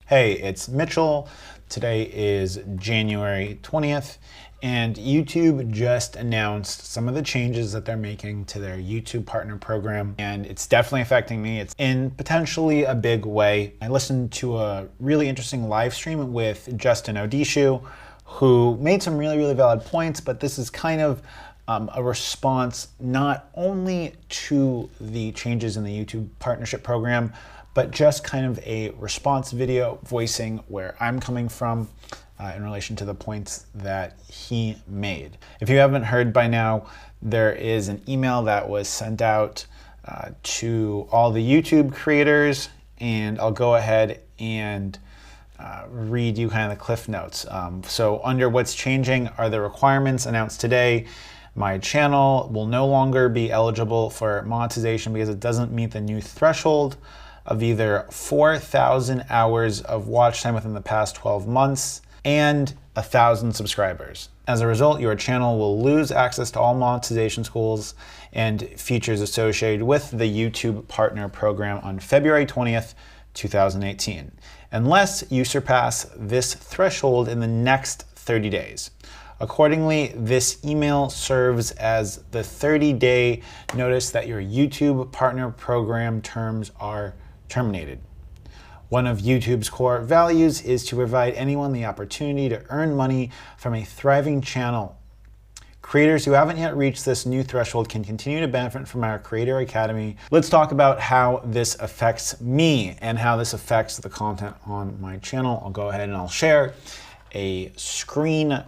Hey, it's Mitchell. Today is January 20th, and YouTube just announced some of the changes that they're making to their YouTube partner program, and it's definitely affecting me. It's in potentially a big way. I listened to a really interesting live stream with Justin Odisho, who made some really valid points, but this is kind of a response not only to the changes in the YouTube partnership program, but just kind of a response video voicing where I'm coming from in relation to the points that he made. If you haven't heard by now, there is an email that was sent out to all the YouTube creators, and I'll go ahead and read you kind of the cliff notes. So under what's changing are the requirements announced today. My channel will no longer be eligible for monetization because it doesn't meet the new threshold of either 4,000 hours of watch time within the past 12 months and 1,000 subscribers. As a result, your channel will lose access to all monetization tools and features associated with the YouTube Partner Program on February 20th, 2018, unless you surpass this threshold in the next 30 days. Accordingly, this email serves as the 30-day notice that your YouTube Partner Program terms are terminated. One of YouTube's core values is to provide anyone the opportunity to earn money from a thriving channel. Creators who haven't yet reached this new threshold can continue to benefit from our Creator Academy. Let's talk about how this affects me and how this affects the content on my channel. I'll go ahead and I'll share a screenshots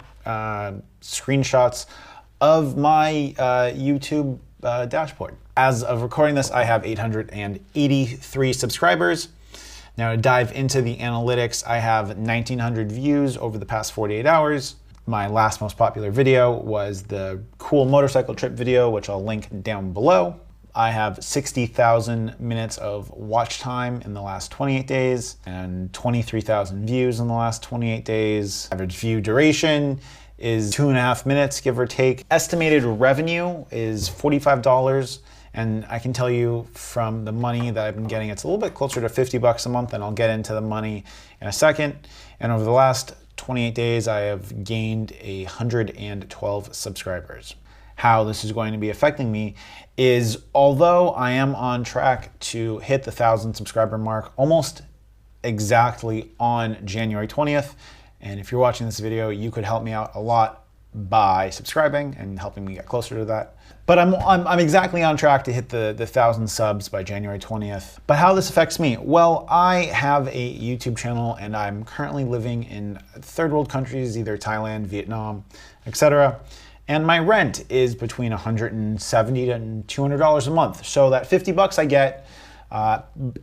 of my YouTube dashboard. As of recording this, I have 883 subscribers. Now to dive into the analytics, I have 1,900 views over the past 48 hours. My last most popular video was the cool motorcycle trip video, which I'll link down below. I have 60,000 minutes of watch time in the last 28 days and 23,000 views in the last 28 days. Average view duration is 2.5 minutes, give or take. Estimated revenue is $45. And I can tell you from the money that I've been getting, it's a little bit closer to $50 a month, and I'll get into the money in a second. And over the last 28 days, I have gained 112 subscribers. How this is going to be affecting me is, although I am on track to hit the 1,000 subscriber mark almost exactly on January 20th, and if you're watching this video, you could help me out a lot by subscribing and helping me get closer to that. But I'm exactly on track to hit the 1,000 subs by January 20th. But how this affects me? Well, I have a YouTube channel and I'm currently living in third world countries, either Thailand, Vietnam, etc. And my rent is between $170 and $200 a month. So that $50 I get,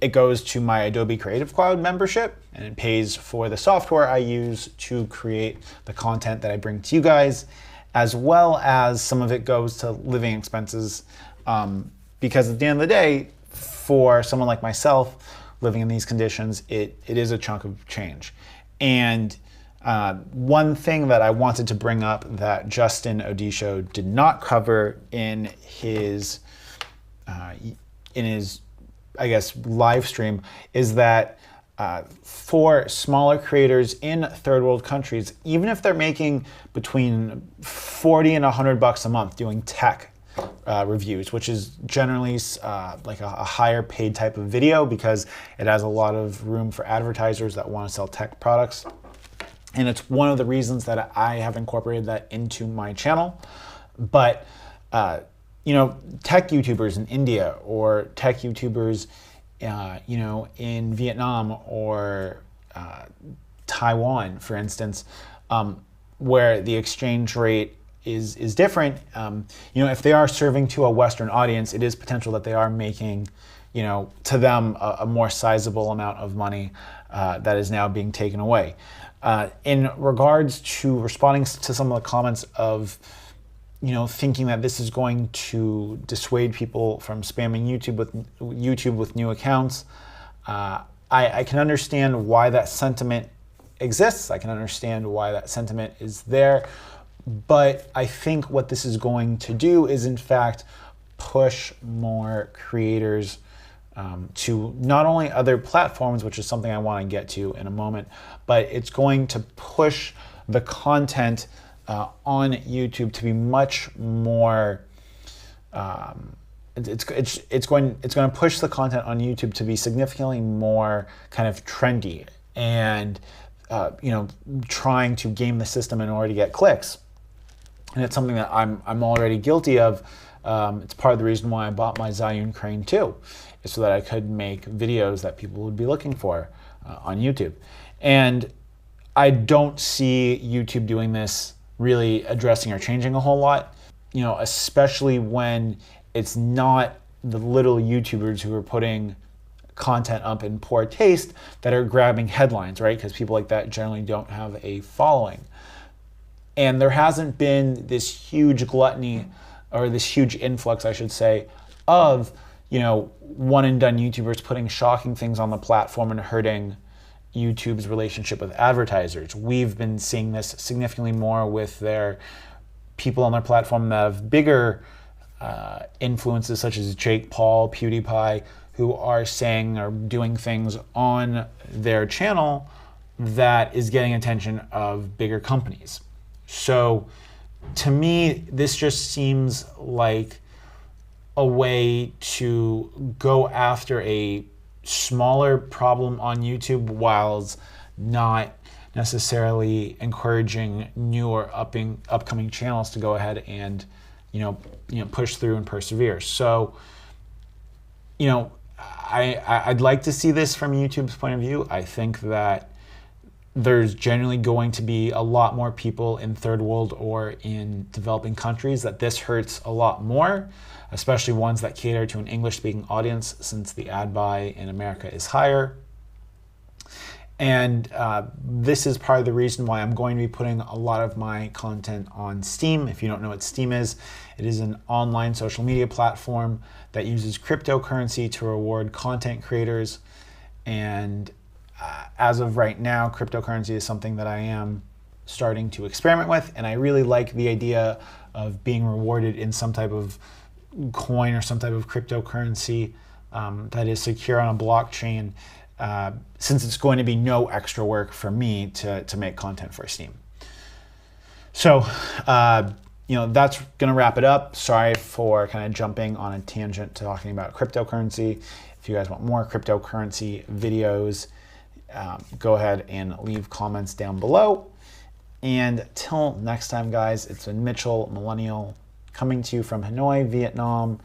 it goes to my Adobe Creative Cloud membership, and it pays for the software I use to create the content that I bring to you guys, as well as some of it goes to living expenses, because at the end of the day, for someone like myself living in these conditions, it is a chunk of change. And one thing that I wanted to bring up that Justin Odisho did not cover in his I guess live stream is that for smaller creators in third world countries, even if they're making between $40 and $100 a month doing tech reviews, which is generally like a higher paid type of video because it has a lot of room for advertisers that want to sell tech products. And it's one of the reasons that I have incorporated that into my channel. But tech YouTubers in India or tech YouTubers, in Vietnam or Taiwan, for instance, where the exchange rate is different. If they are serving to a Western audience, it is potential that they are making, to them a more sizable amount of money that is now being taken away. In regards to responding to some of the comments of, thinking that this is going to dissuade people from spamming YouTube with new accounts, I can understand why that sentiment exists. I can understand why that sentiment is there. But I think what this is going to do is, in fact, push more creators to not only other platforms, which is something I want to get to in a moment, but it's going to push the content on YouTube to be much more. It's going to push the content on YouTube to be significantly more kind of trendy and trying to game the system in order to get clicks. And it's something that I'm already guilty of. It's part of the reason why I bought my Zhiyun Crane 2, is so that I could make videos that people would be looking for on YouTube. And I don't see YouTube doing this really addressing or changing a whole lot, especially when it's not the little YouTubers who are putting content up in poor taste that are grabbing headlines, right? Because people like that generally don't have a following. And there hasn't been this huge gluttony, or this huge influx, I should say, of one and done YouTubers putting shocking things on the platform and hurting YouTube's relationship with advertisers. We've been seeing this significantly more with their people on their platform that have bigger influences, such as Jake Paul, PewDiePie, who are saying or doing things on their channel that is getting attention of bigger companies. So to me, this just seems like a way to go after a smaller problem on YouTube whilst not necessarily encouraging new or upcoming channels to go ahead and push through and persevere. So I'd like to see this from YouTube's point of view. I think that there's generally going to be a lot more people in third world or in developing countries that this hurts a lot more, especially ones that cater to an English-speaking audience, since the ad buy in America is higher. And this is part of the reason why I'm going to be putting a lot of my content on Steam. If you don't know what Steam is, it is an online social media platform that uses cryptocurrency to reward content creators. And as of right now, cryptocurrency is something that I am starting to experiment with, and I really like the idea of being rewarded in some type of coin or some type of cryptocurrency that is secure on a blockchain, since it's going to be no extra work for me to make content for Steam. So, that's going to wrap it up. Sorry for kind of jumping on a tangent talking about cryptocurrency. If you guys want more cryptocurrency videos, go ahead and leave comments down below. And till next time, guys, it's been Mitchell, Millennial, coming to you from Hanoi, Vietnam.